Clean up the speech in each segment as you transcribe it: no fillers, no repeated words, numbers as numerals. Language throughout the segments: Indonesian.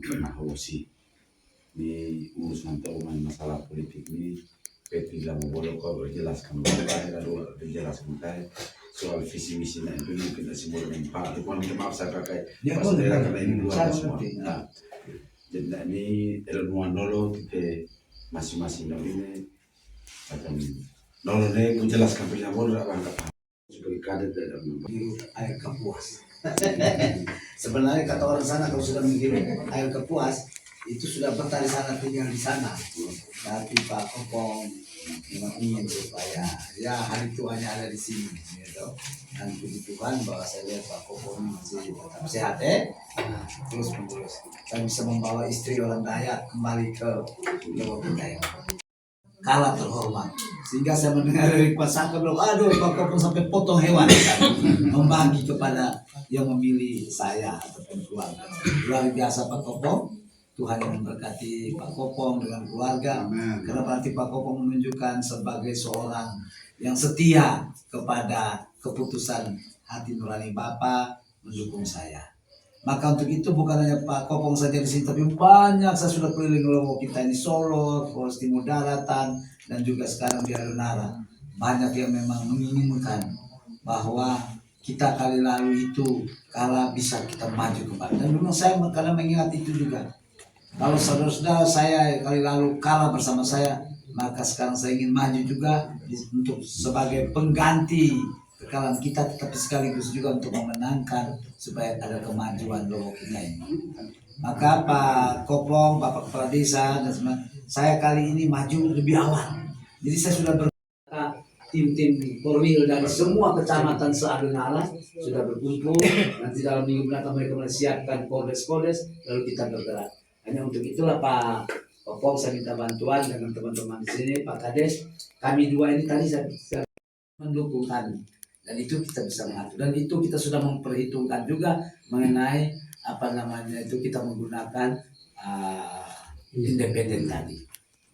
pernah hosi di urusan teman masalah politik ini P3 boleh kau berjelaskan lalu dijelaskan saya soal visi misi nah itu kita semua dengan Pak Tuhan minta maaf saya pakai bahasa daerah karena ini dua semua. Nah, jadi ini ilmuwan dulu kita masing-masing dulu ini akan dulu nih menjelaskan punya boleh apa sebagai kader dari air Kapuas. Sebenarnya kata orang sana kalau sudah menghirup air Kapuas itu sudah betah di sana, tinggal di sana. Tapi Pak Kopong memang ingin supaya ya hari tuanya ada di sini, gitu. Dan puji Tuhan bahwa saya lihat Pak Kopong masih tetap sehat, terus menerus. Saya bisa membawa istri orang Dayak kembali ke Lombok Dayak. Kalah terhormat, sehingga saya mendengar dari Pak Saka bilang, aduh Pak Kopong sampai potong hewan membagi kepada yang memilih saya ataupun keluarga. Luar biasa Pak Kopong. Tuhan yang memberkati Pak Kopong dengan keluarga. Amen. Karena berarti Pak Kopong menunjukkan sebagai seorang yang setia kepada keputusan hati nurani Bapak mendukung saya. Maka untuk itu bukan hanya Pak Kopong saja di sini, tapi banyak saya sudah keliling Lombok kita ini, Solo, Polres Timur Daratan, dan juga sekarang di Alunara. Banyak yang memang menginginkan bahwa kita kali lalu itu kala bisa kita maju kembali. Dan memang saya karena mengingat itu juga. Kalau saudara-saudara saya kali lalu kalah bersama saya, maka sekarang saya ingin maju juga untuk sebagai pengganti kekalahan kita, tetapi sekaligus juga untuk memenangkan supaya ada kemajuan Lombok kita ini. Maka Pak Kopong, Bapak Kepala Desa dan semua, saya kali ini maju lebih awal. Jadi saya sudah tim-tim Korwil dari semua kecamatan se-Alunara sudah berkumpul. Nanti dalam minggu mendatang mereka menyiapkan polres-polres, lalu kita bergerak. Hanya untuk itulah Pak Kopong saya minta bantuan dengan teman-teman di sini, Pak Kades. Kami dua ini tadi saya mendukung kami, dan itu kita bisa mengatur. Dan itu kita sudah memperhitungkan juga mengenai apa namanya itu kita menggunakan independen tadi.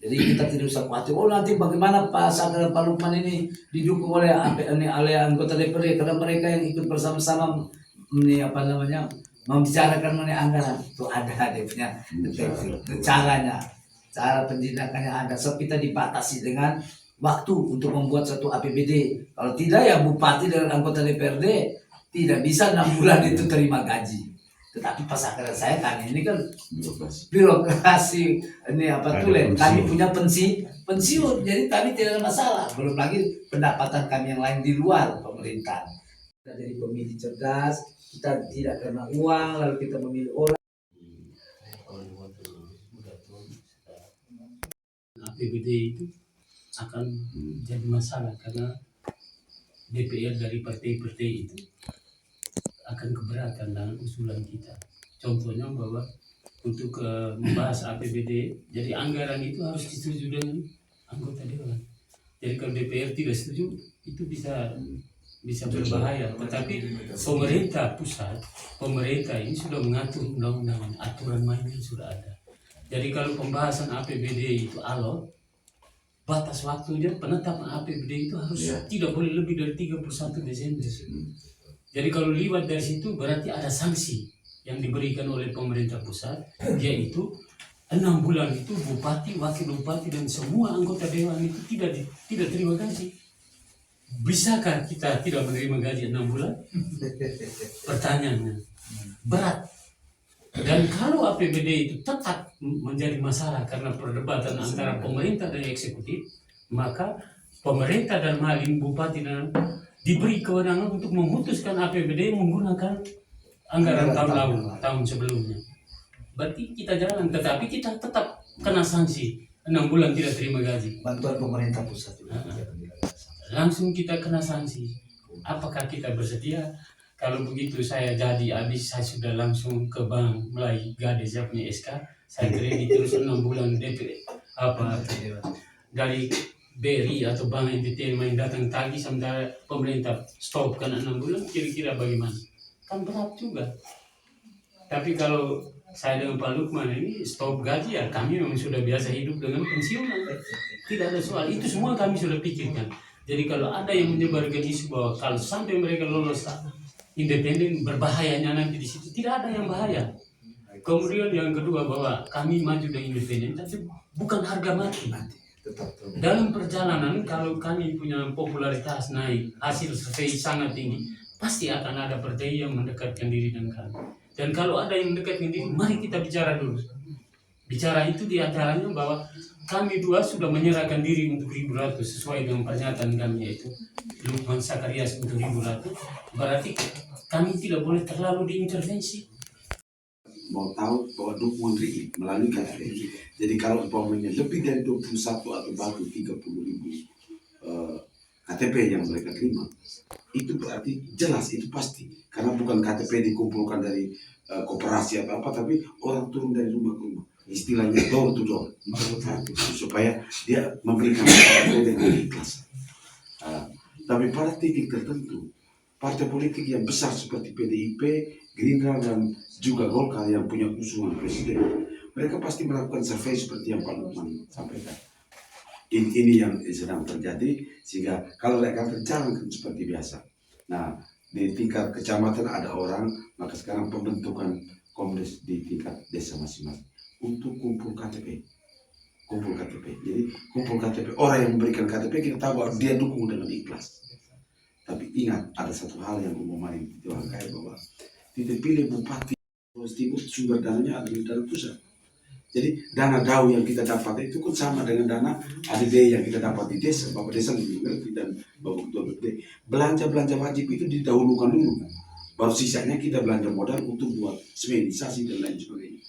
Jadi kita tidak usah khawatir. Oh nanti bagaimana Pak Saka dan Pak Lukman ini didukung oleh anggota DPRD karena mereka yang ikut bersama-sama ini apa namanya membicarakan mengenai anggaran. Itu ada dia punya caranya, cara pendidikannya ada. So kita dibatasi dengan waktu untuk membuat satu APBD. Kalau tidak ya bupati dan anggota DPRD tidak bisa 6 bulan itu terima gaji. Tetapi pas akhirnya saya kami ini kan birokrasi ini apa tulen, kami punya pensiun, jadi kami tidak ada masalah. Belum lagi pendapatan kami yang lain di luar pemerintahan. Kita jadi pemilih cerdas, kita tidak karena uang lalu kita memilih orang. APBD itu akan jadi masalah karena DPR dari partai-partai itu akan keberatan dengan usulan kita. Contohnya bahwa untuk membahas APBD, jadi anggaran itu harus disetujui dengan anggota dewan. Jadi kalau DPR tidak setuju, itu bisa berbahaya. Tetapi pemerintah pusat, pemerintah ini sudah mengatur undang-undang, aturan mainnya sudah ada. Jadi kalau pembahasan APBD itu alot, batas waktunya penetapan APBD itu harus tidak boleh lebih dari 31 Desember. Jadi kalau lewat dari situ berarti ada sanksi yang diberikan oleh pemerintah pusat, yaitu 6 bulan itu bupati, wakil bupati dan semua anggota dewan itu tidak terima gaji. Bisakah kita tidak menerima gaji 6 bulan? Pertanyaannya berat. Dan kalau APBD itu tetap menjadi masalah karena perdebatan antara pemerintah dan eksekutif, maka pemerintah dan maling bupati dan diberi kewenangan untuk memutuskan APBD menggunakan anggaran tahun sebelumnya. Berarti kita jalan, tetapi kita tetap kena sanksi 6 bulan tidak terima gaji. Bantuan pemerintah pusat langsung kita kena sanksi. Apakah kita bersedia? Kalau begitu saya jadi habis saya sudah langsung ke bank mulai Gades saya punya SK, saya kredit terus 6 bulan DP dari BRI atau Bank NTT main datang tagih sementara pemerintah stop kan 6 bulan, kira-kira bagaimana? Kan berat juga. Tapi kalau saya dengan Pak Lukman ini stop gaji ya kami memang sudah biasa hidup dengan pensiunan. Tidak ada soal, itu semua kami sudah pikirkan. Jadi kalau ada yang menyebarkan isu bahwa kalau sampai mereka lolos independen berbahayanya nanti di situ, tidak ada yang bahaya. Kemudian yang kedua bahwa kami maju dan independen, tapi bukan harga mati. Tetap tahu. Dalam perjalanan kalau kami punya popularitas naik, hasil survei sangat tinggi, pasti akan ada partai yang mendekatkan diri dengan kami. Dan kalau ada yang mendekatkan diri, mari kita bicara dulu. Bicara itu diantaranya bahwa kami dua sudah menyerahkan diri untuk 1.100 sesuai dengan pernyataan kami, yaitu Lukman Sakarias untuk 1.100. Berarti kami tidak boleh terlalu diintervensi. Mau tahu bahwa dukungan RI melalui KTP. Jadi kalau umpamanya lebih dari 21 atau bahkan 30.000 KTP yang mereka terima, itu berarti jelas, itu pasti. Karena bukan KTP dikumpulkan dari koperasi atau apa, tapi orang turun dari rumah ke rumah. Istilahnya door to door, supaya dia memberikan KTP dengan ikhlas. Tapi pada titik tertentu, partai politik yang besar seperti PDIP, Gerindra, dan juga Golkar yang punya usulan presiden, mereka pasti melakukan survei seperti yang Pak Lukman sampaikan. Ini yang sedang terjadi, sehingga kalau mereka terjalankan seperti biasa. Nah, di tingkat kecamatan ada orang, maka sekarang pembentukan kongres di tingkat desa masing-masing untuk kumpul KTP. Kumpul KTP. Jadi kumpul KTP. Orang yang memberikan KTP kita tahu bahwa dia dukung dengan ikhlas. Tapi ingat, ada satu hal yang umumnya diangkai bahwa tidak pilih bupati Sulawesi Timur, sumber dananya ada di dalam pusat. Jadi dana DAU yang kita dapat itu kan sama dengan dana ADD yang kita dapat di desa. Bapak desa lebih mengerti dan Bapak Ketua BPD. Belanja wajib itu didahulukan dulu. Baru sisanya kita belanja modal untuk buat semenisasi dan lain sebagainya.